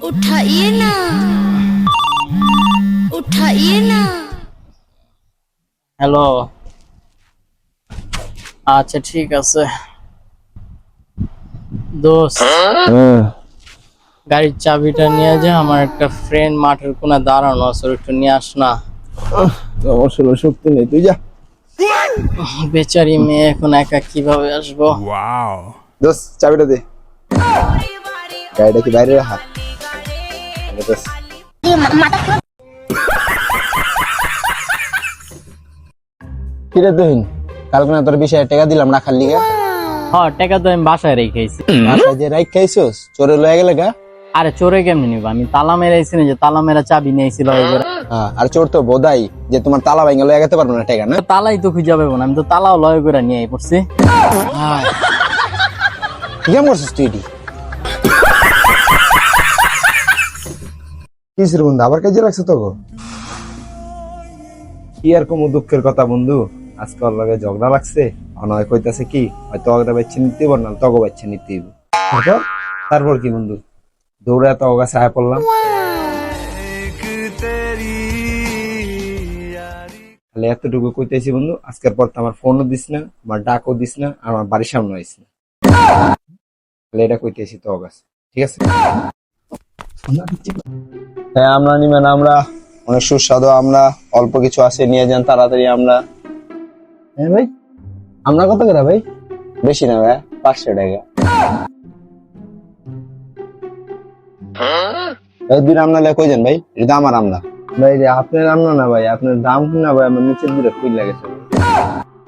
उठाइए ना, उठाइए ना। হ্যালো, আচ্ছা ঠিক আছে দোস্ত। গাড়ির চাবিটা নিয়ে যা, আমার একটা ফ্রেন্ড মাঠের কোণে দাঁড়ানো আছে, ওর একটু নিয়ে আস না। আসলে শক্তি নেই, তুই যা। বেচারি মেয়ে এখন একা কিভাবে আসবো? দোস্ত চাবিটা দে। গাড়িটা কি বাইরে রাখা? দোস্ত কিরে তুহিন, কালকে না তোর 20,000 টাকা দিলাম রাখার লিগে? হ্যাঁ, টাকা তো আমি বাসায় রেখেছি। বাসায় যে রাখ খাইছস, চোরে লয়ে গেলে গা? আরে চোরে কেমনি নিব? আমি তালা মেরাইছি না, যে তালা মেরা চাবি নিয়েছিল এবার। হ্যাঁ, আর চোর তো বোধাই যে তোমার তালা ভাঙা লয়ে গেতে পারবো না টাকা না। তালাই তো খুঁজে পাবো না, আমি তো তালাও লয় করে নিয়ে পড়ছি। কি কাম করছিস তুই এটি? কিসের বন্ধু আবার কাজে রাখছো তো গো? কি আর কম দুঃখের কথা বন্ধু, আজকে ওর লগে ঝগড়া লাগছে। অনয় কইতাছে কি হয়তো ওগরা বাচ্চা নিতে পার না, তগো বাচ্চা নিতে হইব। তারপর কি বন্ধু, দৌড়ে তো ওগা সাহায্য করলাম। তাহলে এতটুকু কইতেছি বন্ধু, আজকের পর তো আমার ফোনও দিস না, আমার ডাকও দিস না, আর আমার বাড়ির সামনে আইস না। তাহলে এটা কইতেছি তো ওগা, ঠিক আছে? হ্যাঁ, আমরা নিবেন, আমরা অনেক সুস্বাদু, আমরা অল্প কিছু আছে, নিয়ে যান তাড়াতাড়ি। আমরা হ্যাঁ ভাই, আমরা কত করে ভাই? বেশি না ভাই, 500 টাকা। ভাই দুই রামনা লে কই যান ভাই? এটা আমার রামনা ভাই, রে আপনার রামনা না ভাই, আপনার দাম না ভাই, আমার নিচের দিকে কই লাগেছে।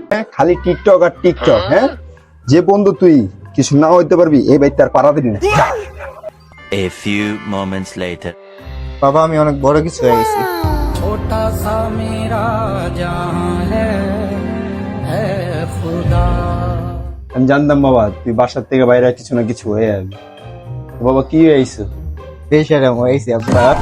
হ্যাঁ, খালি টিকটক আর টিকটক। হ্যাঁ, যে বন্ধু তুই কিছু না হইতে পারবি এই ভাই তার পাড়া দিবি না। A few moments later. বাবা আমি অনেক বড় কিছু হয়ে গেছি। छोटा सा मेरा जहां है खुदा। আমি জানতাম বাবা তুই বাসার থেকে বাইরে কিছু না কিছু হয়ে যাবি। বাবা কি হয়েছে? বেশ আরাম হয়েছে আপনার।